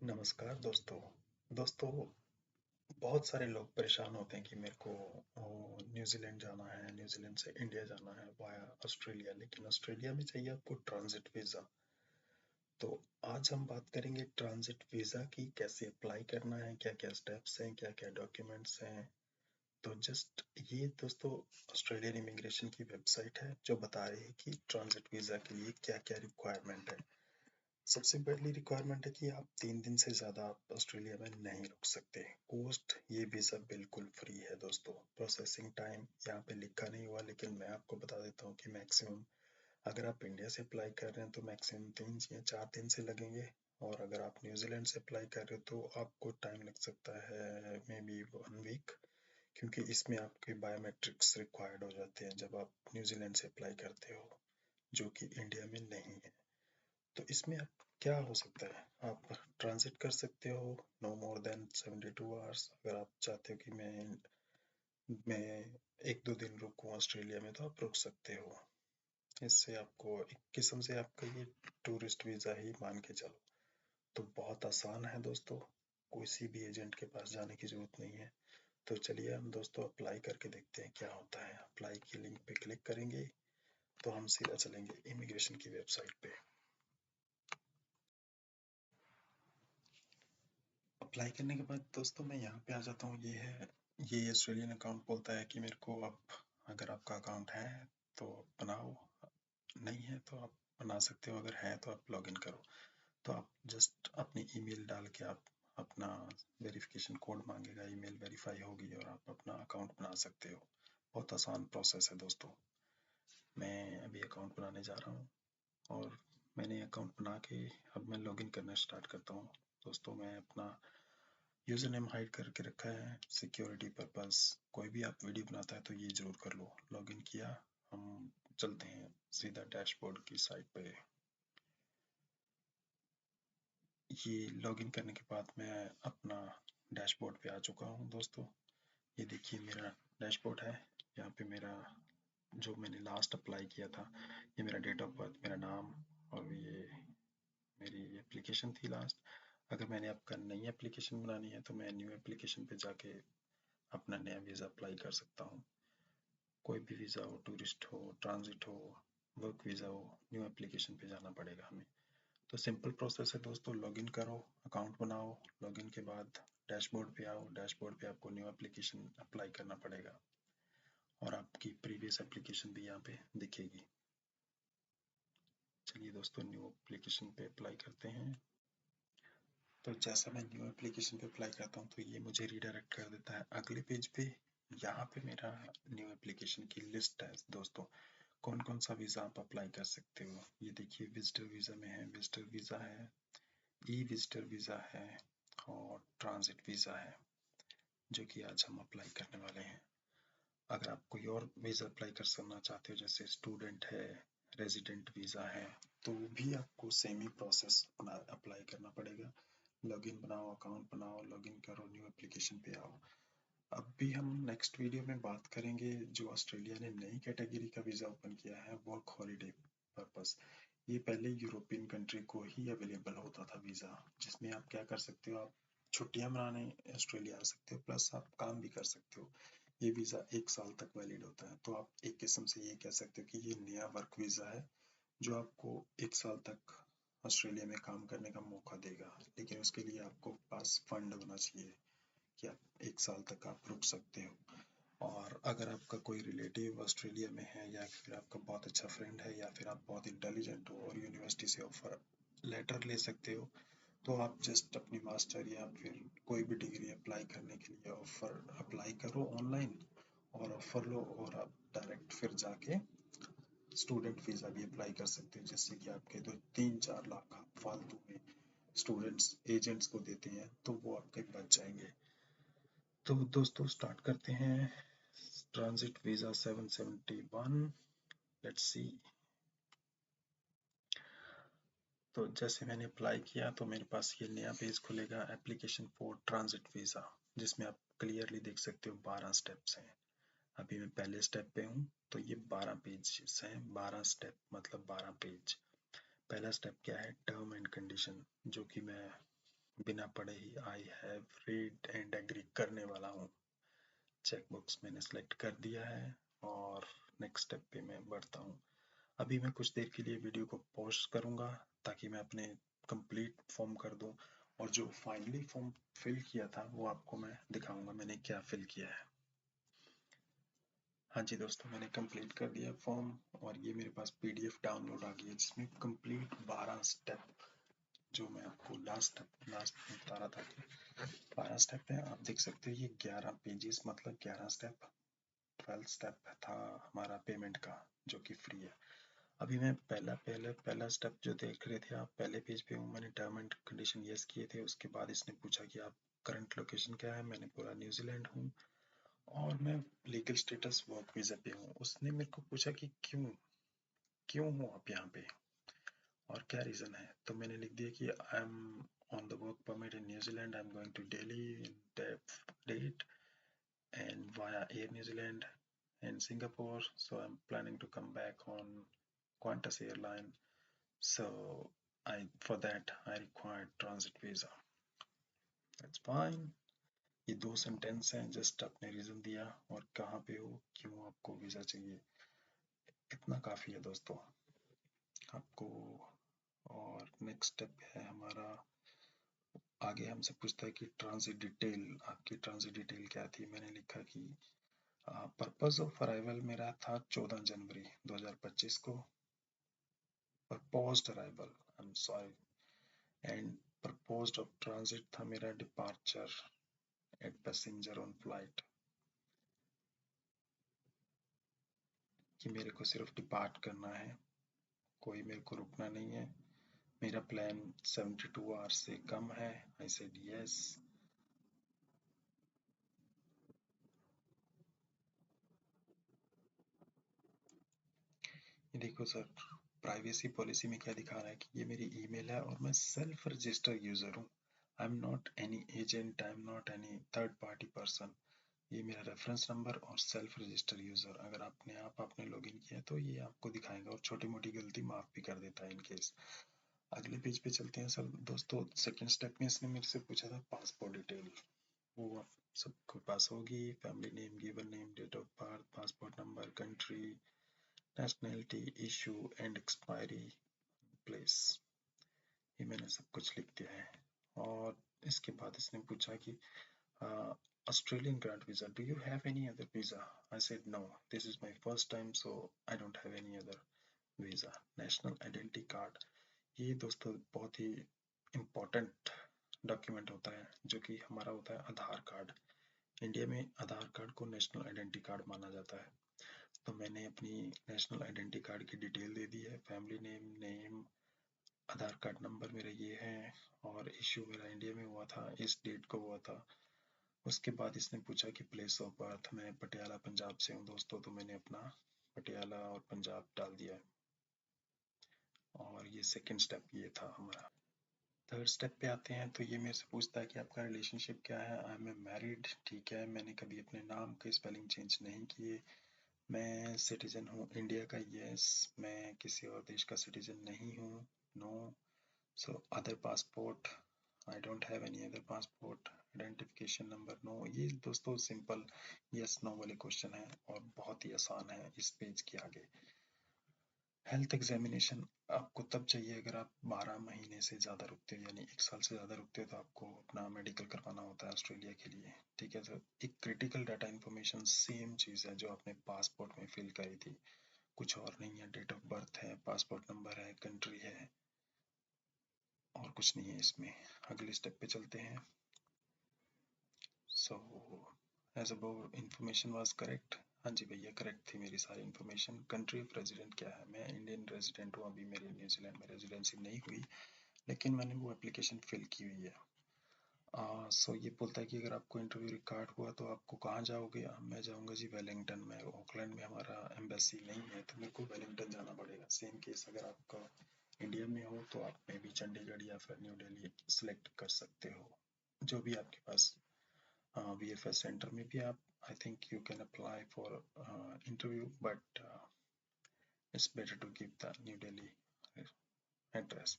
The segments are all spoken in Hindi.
नमस्कार दोस्तों। दोस्तों, बहुत सारे लोग परेशान होते हैं कि मेरे को न्यूज़ीलैंड जाना है, न्यूज़ीलैंड से इंडिया जाना है वाया ऑस्ट्रेलिया, लेकिन ऑस्ट्रेलिया में चाहिए आपको ट्रांजिट वीज़ा। तो आज हम बात करेंगे ट्रांजिट वीज़ा की, कैसे अप्लाई करना है, क्या क्या स्टेप्स हैं, क्या क्या डॉक्यूमेंट्स हैं। तो जस्ट ये दोस्तों ऑस्ट्रेलियन इमिग्रेशन की वेबसाइट है जो बता रही है कि ट्रांजिट वीज़ा के लिए क्या क्या रिक्वायरमेंट है। सबसे पहली रिक्वायरमेंट है कि आप 3 दिन से ज़्यादा आप ऑस्ट्रेलिया में नहीं रुक सकते। कोस्ट ये वीज़ा बिल्कुल फ्री है दोस्तों। प्रोसेसिंग टाइम यहाँ पे लिखा नहीं हुआ, लेकिन मैं आपको बता देता हूँ कि मैक्सिमम अगर आप इंडिया से अप्लाई कर रहे हैं तो मैक्सिमम 3 या 4 दिन से लगेंगे। और अगर आप न्यूजीलैंड से अप्लाई कर रहे हो तो आपको टाइम लग सकता है मे बी 1 वीक, क्योंकि इसमें आपके बायोमेट्रिक्स रिक्वायर्ड हो जाते हैं जब आप न्यूजीलैंड से अप्लाई करते हो, जो कि इंडिया में नहीं है। तो इसमें आप क्या हो सकता है, आप ट्रांजिट कर सकते हो नो मोर देन 72 आवर्स। अगर आप चाहते हो कि मैं 1-2 दिन रुकूं ऑस्ट्रेलिया में तो आप रुक सकते हो। इससे आपको एक किस्म से आपका ये टूरिस्ट वीज़ा ही मान के चलो। तो बहुत आसान है दोस्तों, किसी भी एजेंट के पास जाने की ज़रूरत नहीं है। तो चलिए हम दोस्तों अप्लाई करके देखते हैं क्या होता है। अप्लाई की लिंक पे क्लिक करेंगे तो हम सीधा चलेंगे इमिग्रेशन की वेबसाइट पे। अप्लाई करने के बाद दोस्तों मैं यहाँ पे आ जाता हूँ। ये ऑस्ट्रेलियन अकाउंट बोलता है कि मेरे को अब, अगर आपका अकाउंट है तो बनाओ, नहीं है तो आप बना सकते हो, अगर है तो आप लॉगिन करो। तो आप जस्ट अपनी ईमेल डाल के आप अपना वेरिफिकेशन कोड मांगेगा, ईमेल वेरीफाई होगी और आप अपना अकाउंट बना सकते हो। बहुत आसान प्रोसेस है दोस्तों। मैं अभी अकाउंट बनाने जा रहा हूँ और मैंने अकाउंट बना के अब मैं लॉगिन करना स्टार्ट करता हूँ। दोस्तों मैं अपना यूज़र नेम हाइड करके रखा है सिक्योरिटी पर्पस। कोई भी आप वीडियो बनाता है तो ये ज़रूर कर लो। लॉगिन किया, हम चलते हैं सीधा डैशबोर्ड की साइट पे। ये लॉगिन करने के बाद मैं अपना डैशबोर्ड पे आ चुका हूँ दोस्तों। ये देखिए मेरा डैशबोर्ड है। यहाँ पे मेरा जो मैंने लास्ट अप्लाई किया था, ये मेरा डेट ऑफ बर्थ, मेरा नाम, और ये मेरी एप्लीकेशन थी लास्ट। अगर मैंने आपका नई एप्लीकेशन बनानी है तो मैं न्यू एप्लीकेशन पे जाके अपना नया वीज़ा अप्लाई कर सकता हूँ। कोई भी वीज़ा हो, टूरिस्ट हो, ट्रांजिट हो, वर्क वीज़ा हो, न्यू एप्लीकेशन पे जाना पड़ेगा हमें। तो सिंपल प्रोसेस है दोस्तों। लॉगिन करो, अकाउंट बनाओ, लॉगिन के बाद डैशबोर्ड पे आओ। डैशबोर्ड पे आपको न्यू एप्लीकेशन अप्लाई करना पड़ेगा और आपकी प्रीवियस एप्लीकेशन भी यहाँ पे दिखेगी। चलिए दोस्तों न्यू एप्लीकेशन पे अप्लाई करते हैं। तो जैसा मैं न्यू एप्लीकेशन पे अप्लाई करता हूँ तो ये मुझे रीडायरेक्ट कर देता है अगले पेज पे। यहाँ पे मेरा न्यू एप्लीकेशन की लिस्ट है दोस्तों, कौन कौन सा वीज़ा आप अप्लाई कर सकते हो। ये देखिए विजिटर वीज़ा में है, विजिटर वीज़ा है, ई विजिटर वीज़ा है और ट्रांजिट वीज़ा है, जो कि आज हम अप्लाई करने वाले हैं। अगर आप कोई और वीज़ा अप्लाई करना चाहते हो जैसे स्टूडेंट है, रेजिडेंट वीज़ा है, तो भी आपको सेम ही प्रोसेस अपना अप्लाई करना पड़ेगा। लॉगिन बनाओ, अकाउंट बनाओ, लॉगिन करो, न्यू एप्लीकेशन पे आओ। अब भी हम नेक्स्ट वीडियो में बात करेंगे जो ऑस्ट्रेलिया ने नई कैटेगरी का वीज़ा ओपन किया है, वर्क हॉलीडे पर्पस। ये पहले यूरोपियन कंट्री को ही अवेलेबल होता था वीज़ा, जिसमें आप क्या कर सकते हो, आप छुट्टियां मनाने ऑस्ट्रेलिया आ सकते हो प्लस आप काम भी कर सकते हो। ये वीज़ा 1 साल तक वैलिड होता है। तो आप एक किस्म से ये कह सकते हो कि ये नया वर्क वीज़ा है जो आपको 1 साल तक ऑस्ट्रेलिया में काम करने का मौका देगा। लेकिन उसके लिए आपको पास फंड होना चाहिए कि आप 1 साल तक आप रुक सकते हो। और अगर आपका कोई रिलेटिव ऑस्ट्रेलिया में है या फिर आपका बहुत अच्छा फ्रेंड है या फिर आप बहुत इंटेलिजेंट हो और यूनिवर्सिटी से ऑफर लेटर ले सकते हो, तो आप जस्ट अपनी मास्टर या फिर कोई भी डिग्री अप्लाई करने के लिए ऑफर अप्लाई करो ऑनलाइन और ऑफर लो और आप डायरेक्ट फिर जाके स्टूडेंट वीज़ा भी अप्लाई कर सकते हो, जिससे कि आपके तो 3-4 लाख आप फालतू में स्टूडेंट्स एजेंट्स को देते हैं तो वो आपके बच जाएंगे। तो दोस्तों स्टार्ट करते हैं। Transit visa 771, let's see. तो जैसे मैंने अप्लाई किया तो मेरे पास ये नया पेज खुलेगा, एप्लीकेशन फॉर ट्रांजिट वीज़ा, जिसमें आप क्लियरली देख सकते हो 12 स्टेप्स हैं। अभी मैं पहले स्टेप पे हूँ तो ये 12 पेज हैं। 12 स्टेप मतलब 12 पेज। पहला स्टेप क्या है, टर्म एंड कंडीशन, जो कि मैं बिना पढ़े ही I have read and agree करने वाला हूँ। चेकबॉक्स मैंने सेलेक्ट कर दिया है और नेक्स्ट स्टेप पे मैं बढ़ता हूँ। अभी मैं कुछ देर के लिए वीडियो को पॉज करूँगा ताकि मैं अपने कंप्लीट फॉर्म कर दूँ और जो फाइनली फॉर्म फिल किया था वो आपको मैं दिखाऊंगा मैंने क्या फिल किया है। हाँ जी दोस्तों, मैंने कंप्लीट कर दिया फॉर्म और ये मेरे पास पीडीएफ डाउनलोड आ गई है जिसमें कंप्लीट 12 स्टेप जो मैं आपको लास्ट में बता रहा था कि 12 स्टेप है। आप देख सकते हो ये 11 पेजेस मतलब 11 स्टेप। 12 स्टेप था हमारा पेमेंट का जो कि फ्री है। अभी मैं पहला स्टेप जो देख रहे थे आप पहले पेज पे हूँ। मैंने टर्म एंड कंडीशन यस किए थे। उसके बाद इसने पूछा कि आप करंट लोकेशन क्या है। मैंने पूरा न्यूजीलैंड हूँ और मैं लीगल स्टेटस वर्क वीजा पे हूँ। उसने मेरे को पूछा कि क्यों क्यों हो आप यहाँ पे और क्या रीज़न है। तो मैंने लिख दिया कि I am on the work permit in New Zealand. I am going to Delhi in date and via Air New Zealand and Singapore. So I'm planning to come back on Qantas airline. So for that I required transit visa. That's fine. ये दो सेंटेंस हैं। जस्ट आपने रीजन दिया और कहाँ पे हो क्यों आपको वीजा चाहिए, इतना काफी है दोस्तों आपको। और नेक्स्ट स्टेप है हमारा आगे हमसे पूछता है कि ट्रांजिट डिटेल, आपकी ट्रांजिट डिटेल क्या थी। मैंने लिखा कि पर्पस ऑफ अराइवल मेरा था 14 जनवरी 2025 को। Proposed arrival, I am sorry, and proposed of transit था मेरा departure at passenger on flight, कि मेरे को सिर्फ डिपार्ट करना है, कोई मेरे को रुकना नहीं है। मेरा प्लान 72 आवर्स से कम है। I said yes. ये देखो सर, प्राइवेसी पॉलिसी में क्या दिखा रहा है कि ये मेरी ईमेल है और मैं सेल्फ रजिस्टर यूजर हूँ। I am not any agent, I am not any third party person. ये मेरा रेफरेंस नंबर और सेल्फ रजिस्टर यूजर। अगर आपने लॉगिन किया तो ये आपको दिखाएगा और छोटी मोटी गलती माफ भी कर देता है इन केस। अगले पेज पे चलते हैं सर दोस्तों। सेकंड स्टेप में इसने मेरे से पूछा था पासपोर्ट डिटेल, वो आप सबके पास होगी। Family name, given name, date of birth, passport number, country, nationality, issue and expiry place. ये मैंने सब कुछ लिख दिया है। और इसके बाद इसने पूछा कि Australian grad visa, do you have any other visa? I said no, this is my first time so I don't have any other visa. National identity card, ये दोस्तों बहुत ही इम्पोर्टेंट डॉक्यूमेंट होता है जो कि हमारा होता है आधार कार्ड। इंडिया में आधार कार्ड को नेशनल आइडेंटिटी कार्ड माना जाता है। तो मैंने अपनी नेशनल आइडेंटिटी कार्ड की डिटेल दे दी है। फैमिली नेम, आधार कार्ड नंबर मेरा ये है और इशू मेरा इंडिया में हुआ था, इस डेट को हुआ था। उसके बाद इसने पूछा कि प्लेस ऑफ बर्थ, मैं पटियाला पंजाब से हूँ दोस्तों, तो मैंने अपना पटियाला और पंजाब डाल दिया है। और ये सेकंड स्टेप ये था हमारा। थर्ड स्टेप पे आते हैं तो ये मेरे से पूछता है कि आपका रिलेशनशिप क्या है। आई एम मैरिड, ठीक है। मैंने कभी अपने नाम के स्पेलिंग चेंज नहीं किए। मैं सिटीजन हूँ इंडिया का, यस। मैं किसी और देश का सिटीजन नहीं हूँ, no. So other passport, I don't have any other passport. Identification number, no. ये दोस्तों सिंपल यस नो वाले क्वेश्चन है और बहुत ही आसान है इस पेज के आगे। हेल्थ एग्जामिनेशन आपको तब चाहिए अगर आप 12 महीने से ज़्यादा रुकते हो, यानी 1 साल से ज़्यादा रुकते हो तो आपको अपना मेडिकल करवाना होता है ऑस्ट्रेलिया के लिए, ठीक है सर। एक क्रिटिकल डाटा इन्फॉर्मेशन सेम चीज़ है जो आपने पासपोर्ट में फिल करी थी, कुछ और नहीं है। डेट ऑफ बर्थ है, पासपोर्ट नंबर है, कंट्री है और कुछ नहीं है इसमें। अगले स्टेप पे चलते हैं। So as above information was correct. हाँ जी भैया, करेक्ट थी मेरी सारी इन्फॉर्मेशन। कंट्री ऑफ रेजिडेंट क्या है, मैं इंडियन रेजिडेंट हूँ। अभी मेरी न्यूजीलैंड में रेजिडेंसी नहीं हुई लेकिन मैंने वो एप्लीकेशन फिल की हुई है। सो ये बोलता है कि अगर आपको इंटरव्यू रिकॉर्ड हुआ तो आपको कहाँ जाओगे। मैं जाऊँगा जी वेलिंगटन में। ऑकलैंड में हमारा एम्बेसी नहीं है तो मेरे को वेलिंगटन जाना पड़ेगा। सेम केस अगर आपका इंडिया में हो तो आप मे भी चंडीगढ़ या फिर न्यू दिल्ली सेलेक्ट कर सकते हो, जो भी आपके पास। VFS सेंटर में भी आप, I think you can apply for interview but it's better to give the New Delhi address.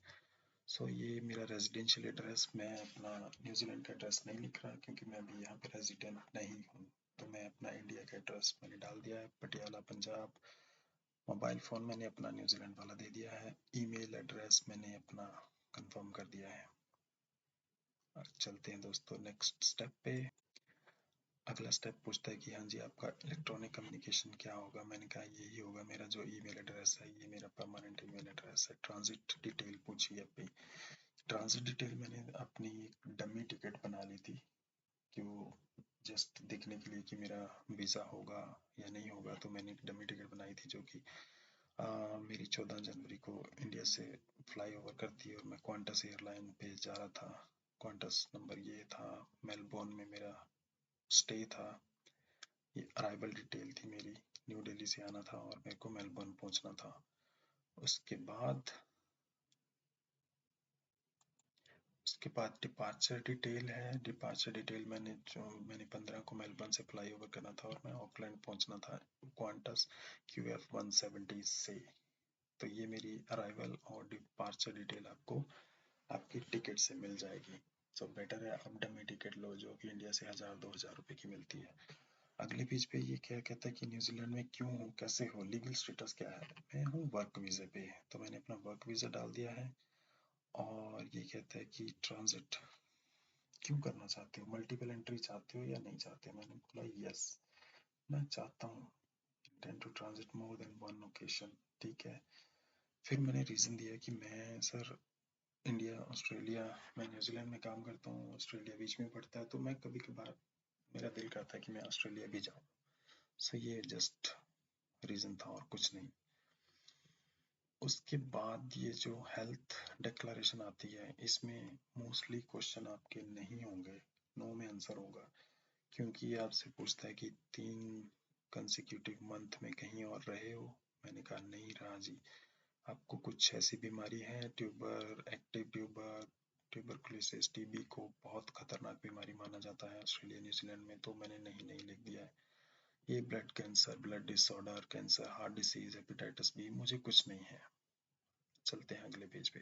सो ये मेरा रेजिडेंशियल एड्रेस, मैं अपना न्यूजीलैंड का एड्रेस नहीं लिख रहा क्योंकि मैं अभी यहाँ पे रेजिडेंट नहीं हूँ। तो मैं अपना इंडिया का एड्रेस मैंने डाल दिया है, पटियाला पंजाब। मोबाइल फ़ोन मैंने अपना न्यूजीलैंड वाला दे दिया है। ईमेल एड्रेस मैंने अपना कंफर्म कर दिया है। चलते हैं दोस्तों नेक्स्ट स्टेप पे। अगला स्टेप पूछता है कि हाँ जी आपका इलेक्ट्रॉनिक कम्युनिकेशन क्या होगा। मैंने कहा यही होगा, मेरा जो ईमेल एड्रेस है ये मेरा परमानेंट ईमेल एड्रेस है। ट्रांजिट डिटेल पूछी है अभी। ट्रांजिट डिटेल मैंने अपनी एक डमी टिकट बना ली थी कि वो जस्ट देखने के लिए कि मेरा वीज़ा होगा या नहीं होगा। तो मैंने एक डमी टिकट बनाई थी जो कि मेरी 14 जनवरी को इंडिया से फ्लाई ओवर करती है और मैं क्वांटस एयरलाइन पे जा रहा था। क्वांटस नंबर ये था, मेलबोर्न में मेरा स्टे था। ये अराइवल डिटेल थी मेरी। न्यू दिल्ली से आना था और मेरे को मेलबोर्न पहुंचना था। उसके बाद डिपार्चर डिटेल है। डिपार्चर डिटेल मैंने 15 को मेलबर्न से फ्लाई ओवर करना था और मैं ऑकलैंड पहुंचना था क्वांटस QF 170 से। तो ये मेरी अराइवल और डिपार्चर डिटेल आपको आपकी टिकट से मिल जाएगी। सो बेटर है आप डमी टिकट लो जो कि इंडिया से 1000-2000 रुपए की मिलती है। अगले पेज पे ये क्या कहता है कि न्यूजीलैंड में क्यों हो, कैसे हो, लीगल स्टेटस क्या है। मैं हूँ वर्क वीज़ा पे, तो मैंने अपना वर्क वीज़ा डाल दिया है। और ये कहता है कि ट्रांजिट क्यों करना चाहते हो, मल्टीपल एंट्री चाहते हो या नहीं चाहते। मैंने बोला यस मैं चाहता हूँ, intend to transit more than one location. ठीक है। फिर मैंने रीज़न दिया कि मैं सर इंडिया ऑस्ट्रेलिया, मैं न्यूजीलैंड में काम करता हूँ, ऑस्ट्रेलिया बीच में पड़ता है, तो मैं कभी कभार मेरा दिल करता है कि मैं ऑस्ट्रेलिया भी जाऊँ। सो ये जस्ट रीज़न था और कुछ नहीं। उसके बाद ये जो हेल्थ डिक्लेरेशन आती है इसमें मोस्टली क्वेश्चन आपके नहीं होंगे, नो में आंसर होगा। क्योंकि ये आपसे पूछता है कि 3 कंसेक्यूटिव मंथ में कहीं और रहे हो। मैंने कहा नहीं रहा जी। आपको कुछ ऐसी बीमारी है, tuber, active tuber, tuberculosis, TB को बहुत खतरनाक बीमारी माना जाता है ऑस्ट्रेलिया न्यूजीलैंड में, तो मैंने नहीं लिख दिया है। ये blood cancer, blood disorder, cancer, heart disease, hepatitis B, मुझे कुछ नहीं है। चलते हैं अगले पेज पे।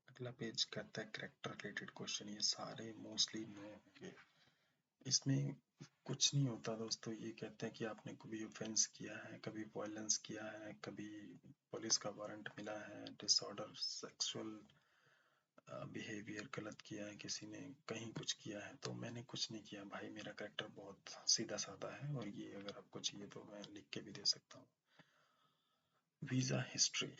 अगला पेज कहता है करेक्टर रिलेटेड क्वेश्चन। ये सारे मोस्टली नो होंगे, इसमें कुछ नहीं होता दोस्तों। ये कहते हैं कि आपने कभी ऑफेंस किया है, कभी वायलेंस किया है, कभी पुलिस का वारंट मिला है, डिसऑर्डर, सेक्सुअल बिहेवियर गलत किया है किसी ने, कहीं कुछ किया है। तो मैंने कुछ नहीं किया भाई, मेरा करेक्टर बहुत सीधा साधा है। और ये अगर आपको चाहिए तो मैं लिख के भी दे सकता हूँ। वीज़ा हिस्ट्री,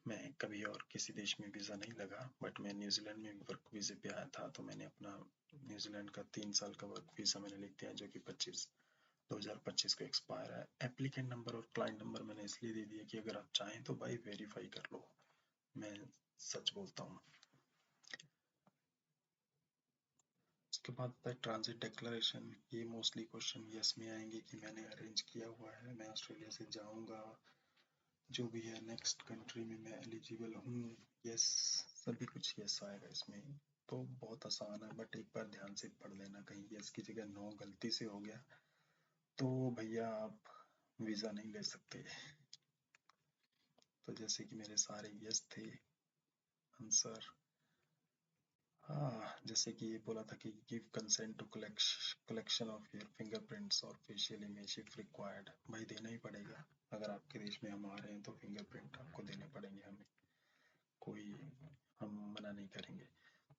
मैं कभी और किसी देश में वीज़ा नहीं लगा, बट मैं न्यूजीलैंड में वर्क वीज़े पे आया था। तो मैंने अपना न्यूजीलैंड का 3 साल का वर्क वीज़ा मैंने लिख दिया जो कि 2025 को एक्सपायर है। एप्लीकेंट नंबर और क्लाइंट नंबर मैंने इसलिए दे दिया कि अगर आप चाहें तो भाई वेरीफाई कर लो, मैं सच बोलता हूँ। उसके बाद आता है ट्रांजिट डिक्लेरेशन। ये मोस्टली क्वेश्चन यस में आएंगे कि मैंने अरेंज किया हुआ है, मैं ऑस्ट्रेलिया से जाऊंगा, जो भी है नेक्स्ट कंट्री में मैं एलिजिबल हूँ। यस, सभी कुछ यस आएगा इसमें। तो बहुत आसान है, बट एक बार ध्यान से पढ़ लेना, कहीं यस की जगह नो गलती से हो गया तो भैया आप वीज़ा नहीं ले सकते। तो जैसे कि मेरे सारे यस थे आंसर। हाँ, जैसे कि ये बोला था कि give consent to collection of your fingerprints और फेशियल इमेज इफ रिक्वायर्ड। भाई देना ही पड़ेगा, अगर आपके देश में हम आ रहे हैं तो फिंगरप्रिंट आपको देने पड़ेंगे हमें, कोई हम मना नहीं करेंगे।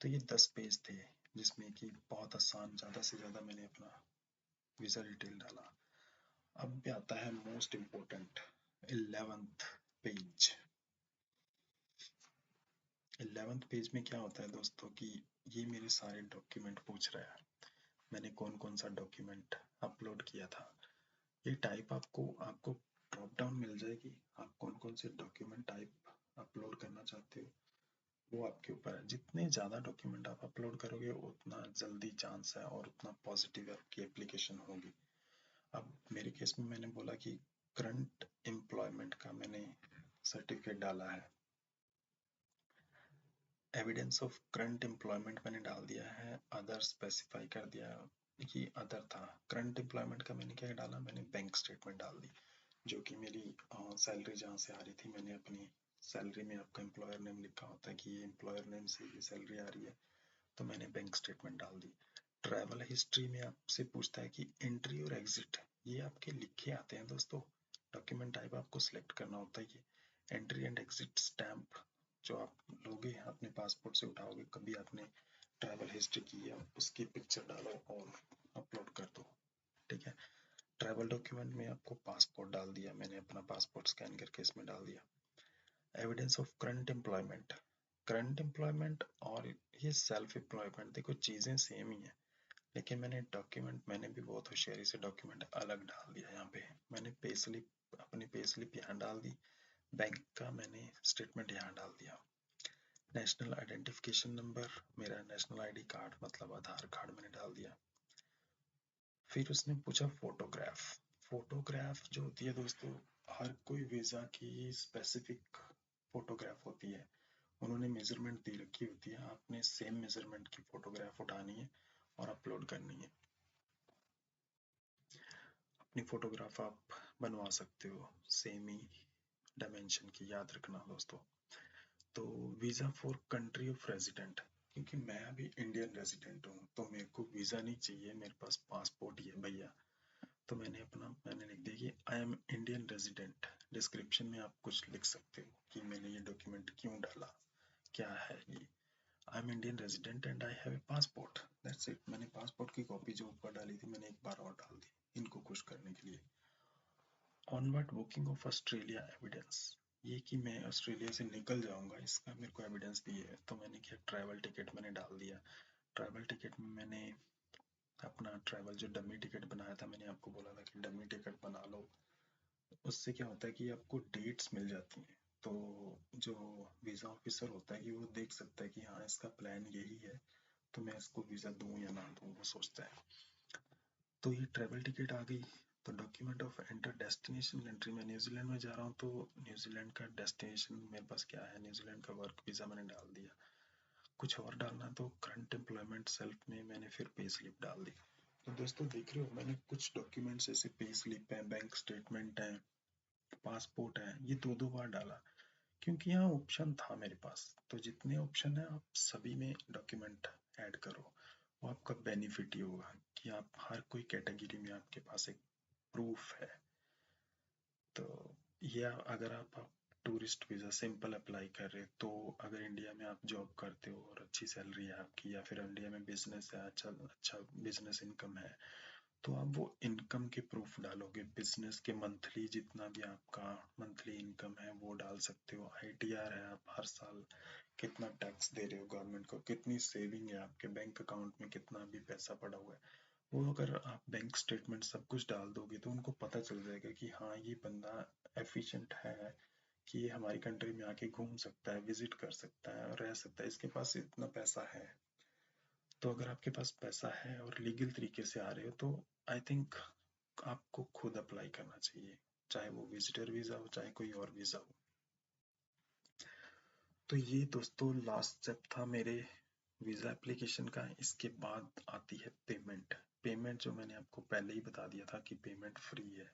तो ये 10 पेज थे जिसमें कि बहुत आसान, ज़्यादा से ज़्यादा मैंने अपना वीज़ा डिटेल डाला। अब भी आता है most important 11th page. 11th page में क्या होता है दोस्तों कि ये मेरे सारे डॉक्यूमेंट पूछ रहा है, मैंने कौन कौन सा डॉक्यूमेंट अपलोड किया था। ये टाइप आपको आपको ड्रॉप डाउन मिल जाएगी, आप कौन कौन से डॉक्यूमेंट टाइप अपलोड करना चाहते हो वो आपके ऊपर है। जितने ज़्यादा डॉक्यूमेंट आप अपलोड करोगे उतना जल्दी चांस है और उतना पॉजिटिव आपकी एप्लीकेशन होगी। अब मेरे केस में मैंने बोला कि करंट एम्प्लॉयमेंट का मैंने सर्टिफिकेट डाला है, एविडेंस ऑफ करंट एम्प्लॉयमेंट मैंने डाल दिया है, अदर स्पेसिफाई कर दिया कि अदर था। करंट एम्प्लॉयमेंट का मैंने क्या डाला, मैंने बैंक स्टेटमेंट डाल दी जो कि मेरी सैलरी जहाँ से आ रही थी मैंने अपनी सैलरी में आपका एम्प्लॉयर नेम लिखा होता है कि ये एम्प्लॉयर नेम से ये सैलरी आ रही है, तो मैंने बैंक स्टेटमेंट डाल दी। ट्रैवल हिस्ट्री में आपसे पूछता है कि एंट्री और एग्जिट, ये आपके लिखे आते हैं दोस्तों। डॉक्यूमेंट टाइप आपको सिलेक्ट करना होता है ये एंट्री एंड एग्जिट स्टैंप जो आप लोगे अपने पासपोर्ट से उठाओगे, कभी आपने ट्रैवल हिस्ट्री की है उसकी पिक्चर डालो और अपलोड कर दो, ठीक है। ट्रैवल डॉक्यूमेंट में आपको पासपोर्ट डाल दिया, मैंने अपना पासपोर्ट स्कैन करके इसमें डाल दिया। एविडेंस ऑफ करंट एम्प्लॉयमेंट और ये सेल्फ एम्प्लॉयमेंट, देखो चीज़ें सेम ही है, लेकिन मैंने डॉक्यूमेंट, मैंने भी बहुत होशियारी से डॉक्यूमेंट अलग डाल दिया। यहाँ पे मैंने पे स्लिप, अपनी पे स्लिप यहाँ डाल दी, बैंक का मैंने स्टेटमेंट यहाँ डाल दिया। नेशनल आइडेंटिफिकेशन नंबर, मेरा नेशनल आईडी कार्ड मतलब आधार कार्ड मैंने डाल दिया। फिर उसने पूछा फोटोग्राफ। फोटोग्राफ जो होती है दोस्तों, हर कोई वीज़ा की स्पेसिफिक फोटोग्राफ होती है, उन्होंने मेजरमेंट दी रखी होती है, आपने सेम मेजरमेंट की फोटोग्राफ उठानी है और अपलोड करनी है। अपनी फोटोग्राफ आप बनवा सकते हो सेम ही डायमेंशन की, याद रखना दोस्तों। तो visa for country of resident, क्योंकि मैं अभी इंडियन रेजिडेंट हूँ तो मेरे को वीज़ा नहीं चाहिए, मेरे पास पासपोर्ट ही है भैया, तो मैंने लिख दिया कि I M Indian resident. Description में आप कुछ लिख सकते हो कि मैंने ये डॉक्यूमेंट क्यों डाला, क्या है ये। I am Indian resident and I have a passport, that's it. मैंने पासपोर्ट की कॉपी जो ऊपर डाली थी मैंने एक बार और डाल दी इनको खुश करने के लिए। Onward booking of Australia evidence, ये कि मैं ऑस्ट्रेलिया से निकल जाऊंगा इसका मेरे को एविडेंस भी है, तो मैंने किया ट्रैवल टिकट मैंने डाल दिया। ट्रैवल टिकट में मैंने अपना ट्रैवल जो डमी टिकट बनाया था, मैंने आपको बोला था कि डमी टिकट बना लो, उससे क्या होता है कि आपको डेट्स मिल जाती हैं, तो जो वीज़ा ऑफिसर होता है कि वो देख सकता है कि हाँ इसका प्लान यही है, तो मैं इसको वीज़ा दूँ या ना दूँ वो सोचता है। तो ये ट्रैवल टिकट आ गई। तो document of enter destination country, मैं न्यूजीलैंड में जा रहा हूँ तो न्यूजीलैंड का डेस्टिनेशन मेरे पास क्या है, न्यूजीलैंड का वर्क वीज़ा मैंने डाल दिया। कुछ और डालना तो करंट एम्प्लॉयमेंट सेल्फ में मैंने फिर पे स्लिप डाल दी। तो दोस्तों देख रहे हो मैंने कुछ डॉक्यूमेंट्स ऐसे पे स्लिप है, बैंक स्टेटमेंट है, पासपोर्ट है, ये दो दो बार डाला क्योंकि यहाँ ऑप्शन था मेरे पास। तो जितने ऑप्शन है आप सभी में डॉक्यूमेंट ऐड करो, वो आपका बेनिफिट ही होगा कि आप हर कोई कैटेगरी में आपके पास एक प्रूफ है। तो या अगर आप टूरिस्ट वीज़ा सिंपल अप्लाई कर रहे तो अगर इंडिया में आप जॉब करते हो और अच्छी सैलरी है आपकी, या फिर इंडिया में बिजनेस है, अच्छा अच्छा बिजनेस इनकम है, तो आप वो इनकम के प्रूफ डालोगे, बिजनेस के मंथली जितना भी आपका मंथली इनकम है वो डाल सकते हो। आईटीआर है, आप हर साल कितना टैक्स दे रहे हो गवर्नमेंट को, कितनी सेविंग है आपके बैंक अकाउंट में, कितना भी पैसा पड़ा हुआ है, वो अगर आप बैंक स्टेटमेंट सब कुछ डाल दोगे तो उनको पता चल जाएगा कि हाँ ये बंदा एफिशिएंट है, कि ये हमारी कंट्री में आके घूम सकता है, विजिट कर सकता है और रह सकता है, इसके पास इतना पैसा है। तो अगर आपके पास पैसा है और लीगल तरीके से आ रहे हो तो आई थिंक आपको खुद अप्लाई करना चाहिए, चाहे वो विजिटर वीज़ा हो चाहे कोई और वीज़ा हो। तो ये दोस्तों लास्ट स्टेप था मेरे वीज़ा एप्लीकेशन का। इसके बाद आती है पेमेंट। पेमेंट जो मैंने आपको पहले ही बता दिया था कि पेमेंट फ्री है,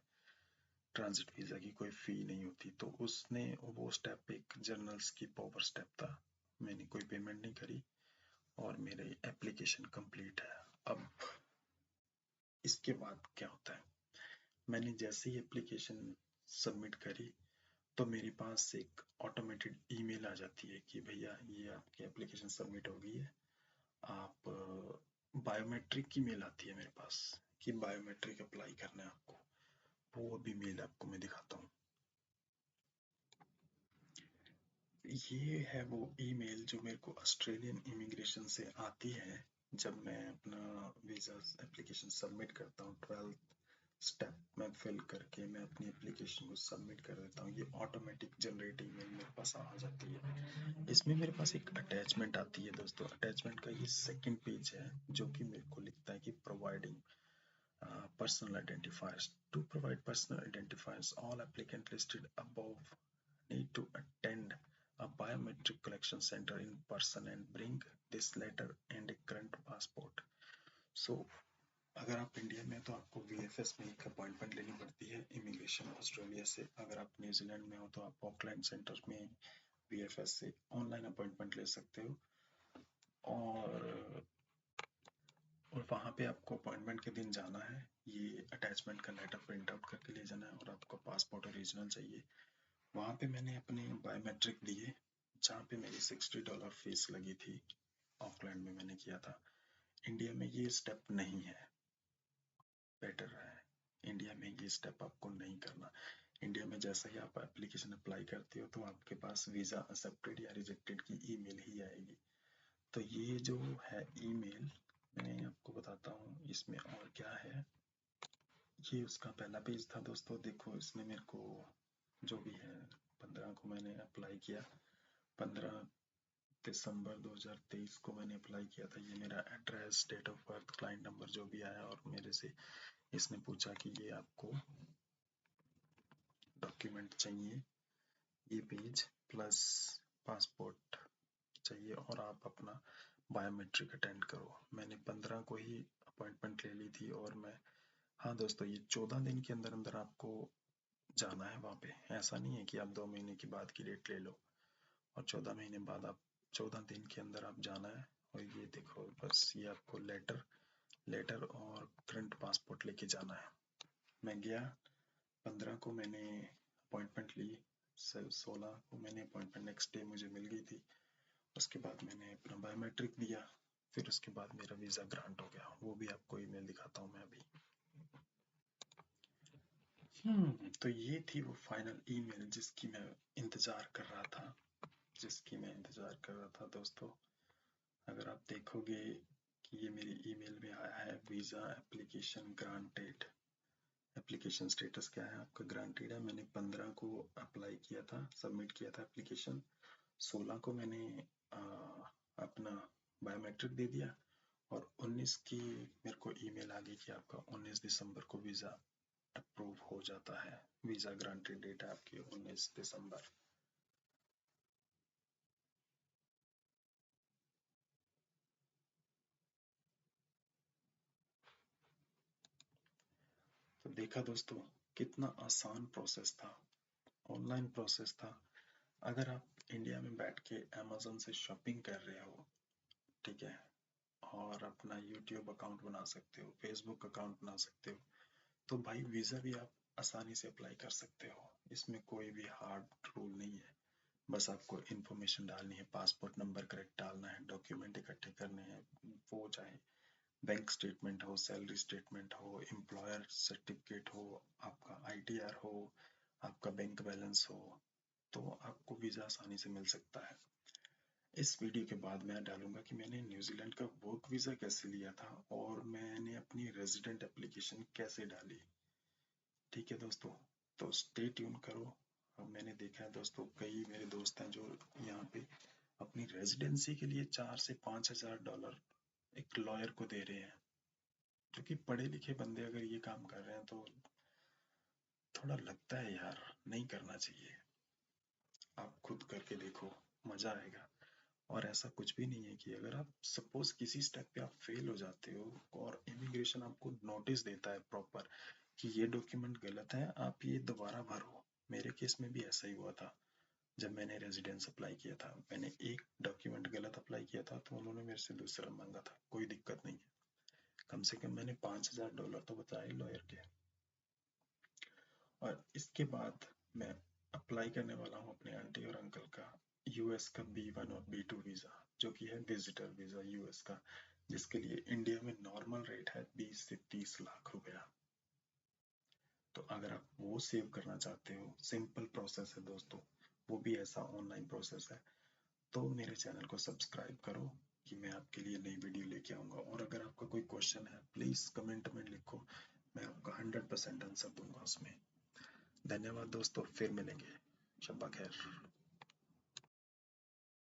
ट्रांजिट वीज़ा की कोई फ़ी नहीं होती, तो उसने वो स्टेप एक जर्नल्स की पावर स्टेप था, मैंने कोई पेमेंट नहीं करी और मेरी एप्लीकेशन कंप्लीट है। अब इसके बाद क्या होता है, मैंने जैसे ही एप्लीकेशन सबमिट करी तो मेरे पास एक ऑटोमेटेड ईमेल आ जाती है कि भैया ये आपकी एप्लीकेशन सबमिट हो गई है, आप बायोमेट्रिक की मेल आती है मेरे पास कि बायोमेट्रिक अप्लाई करना है आपको, वो अभी मेल आपको मैं दिखाता हूँ। ये है वो ईमेल जो मेरे को ऑस्ट्रेलियन इमिग्रेशन से आती है जब मैं अपना वीज़ा एप्लीकेशन सबमिट करता हूँ। 12 स्टेप में फिल करके मैं अपनी एप्लीकेशन को सबमिट कर देता हूँ, ये ऑटोमेटिक जनरेट ईमेल मेरे पास आ जाती है। इसमें मेरे पास एक अटैचमेंट आती है दोस्तों, अटैचमेंट का ये सेकंड पेज है जो कि मेरे को लिखता है कि providing personal identifiers. To provide personal identifiers, all applicant listed above need to attend a biometric collection center in person and bring this letter and a current passport. So अगर आप इंडिया में तो आपको VFS में एक अपॉइंटमेंट लेनी पड़ती है इमिग्रेशन ऑस्ट्रेलिया से। अगर आप न्यूजीलैंड में हो तो आप ऑकलैंड सेंटर में VFS से ऑनलाइन अपॉइंटमेंट ले सकते हो, और वहाँ पे आपको अपॉइंटमेंट के दिन जाना है। ये अटैचमेंट का लेटर प्रिंट आउट करके ले जाना है, और आपको पासपोर्ट ओरिजिनल चाहिए। वहाँ पे मैंने अपने बायोमेट्रिक दिए, जहाँ पे मेरी $60 फीस लगी थी। ऑकलैंड में मैंने किया था। इंडिया में ये स्टेप नहीं है, बेटर है। इंडिया में ये स्टेप आपको नहीं करना। इंडिया में जैसे ही आप एप्लीकेशन अप्लाई करते हो तो आपके पास वीज़ा एक्सेप्टेड या रिजेक्टेड की ईमेल ही आएगी। तो ये जो है ईमेल, मैं आपको बताता हूँ इसमें और क्या है। ये उसका पहला पेज था दोस्तों। देखो इसने मेरे को जो भी है, 15 को मैंने अप्लाई किया, 15 दिसंबर 2023 को मैंने अप्लाई किया था। ये मेरा address, date of birth, client number जो भी आया, और मेरे से इसने पूछा कि ये आपको डॉक्यूमेंट चाहिए, ये पेज प्लस पासपोर्ट चाहिए, और आप अपना बायोमेट्रिक अटेंड करो। मैंने 15 को ही अपॉइंटमेंट ले ली थी, और मैं, हाँ दोस्तों, ये 14 दिन के अंदर अंदर आपको जाना है वहाँ पे। ऐसा नहीं है कि आप 2 महीने की बाद की डेट ले लो और 14 महीने बाद आप 14 दिन के अंदर आप जाना है। और ये देखो, बस ये आपको लेटर और करंट पासपोर्ट लेके जाना है। मैं गया, 15 को मैंने अपॉइंटमेंट ली, 16 को मैंने अपॉइंटमेंट, नेक्स्ट डे मुझे मिल गई थी। उसके बाद मैंने अपना बायोमेट्रिक दिया, फिर उसके बाद मेरा वीज़ा ग्रांट हो गया। वो भी आपको ईमेल दिखाता हूँ मैं अभी। तो ये थी वो फाइनल ईमेल जिसकी मैं इंतज़ार कर रहा था दोस्तों। अगर आप देखोगे कि ये मेरी ईमेल में आया है, visa application granted. Application status क्या है आपका? ग्रांटेड है। मैंने 15 को अप्लाई किया था, सबमिट किया था एप्लीकेशन। 16 को मैंने अपना बायोमेट्रिक दे दिया, और 19 की मेरे को ईमेल आ गई कि आपका 19 दिसंबर को वीज़ा अप्रूव हो जाता है। वीज़ा ग्रांटेड डेट है आपकी 19 दिसंबर। तो देखा दोस्तों, कितना आसान प्रोसेस था, ऑनलाइन प्रोसेस था। अगर आप इंडिया में बैठ के अमेज़न से शॉपिंग कर रहे हो, ठीक है, और अपना यूट्यूब अकाउंट बना सकते हो, फेसबुक अकाउंट बना सकते हो, तो भाई वीज़ा भी आप आसानी से अप्लाई कर सकते हो। इसमें कोई भी हार्ड रूल नहीं है। बस आपको इन्फॉर्मेशन डालनी है, पासपोर्ट नंबर करेक्ट डालना है, डॉक्यूमेंट इकट्ठे करने हैं, वो चाहे बैंक स्टेटमेंट हो, सैलरी स्टेटमेंट हो, एम्प्लॉयर सर्टिफिकेट हो, आपका ITR हो, आपका बैंक बैलेंस हो, तो आपको वीज़ा आसानी से मिल सकता है। इस वीडियो के बाद मैं डालूंगा कि मैंने न्यूजीलैंड का वर्क वीज़ा कैसे लिया था, और मैंने अपनी रेजिडेंट एप्लीकेशन कैसे डाली। ठीक है दोस्तों, तो स्टे ट्यून करो। अब मैंने देखा है दोस्तों, कई मेरे दोस्त हैं जो यहाँ पे अपनी रेजिडेंसी के लिए 4 से 5 हज़ार डॉलर एक लॉयर को दे रहे हैं। जो कि पढ़े लिखे बंदे अगर ये काम कर रहे हैं तो थोड़ा लगता है यार, नहीं करना चाहिए। आप खुद करके देखो, मजा आएगा। और ऐसा कुछ भी नहीं है कि अगर आप सपोज किसी स्टेप पे आप फेल हो जाते हो, और इमिग्रेशन आपको नोटिस देता है प्रॉपर कि ये डॉक्यूमेंट गलत है, आप ये दोबारा भरो। मेरे केस में भी ऐसा ही हुआ था। जब मैंने रेजिडेंस अप्लाई किया था, मैंने एक डॉक्यूमेंट गलत अप्लाई किया था, तो उन्होंने मेरे से दूसरा मांगा था। कोई दिक्कत नहीं है, कम से कम मैंने $5,000 तो बचाए लॉयर के। और इसके बाद मैं अप्लाई करने वाला हूँ अपने आंटी और अंकल का US का B1 और B2 वीज़ा, जो कि है विजिटर वीज़ा US का, जिसके लिए इंडिया में नॉर्मल रेट है 20 से 30 लाख रुपया। तो अगर आप वो सेव करना चाहते हो, सिंपल प्रोसेस है दोस्तों, वो भी ऐसा ऑनलाइन प्रोसेस है, तो मेरे चैनल को सब्सक्राइब करो कि मैं आपके लिए नई वीडियो लेके आऊँगा। और अगर आपका कोई क्वेश्चन है, प्लीज़ कमेंट में लिखो, मैं आपका 100% आंसर दूंगा उसमें। धन्यवाद दोस्तों, फिर मिलेंगे। शब्बा खैर।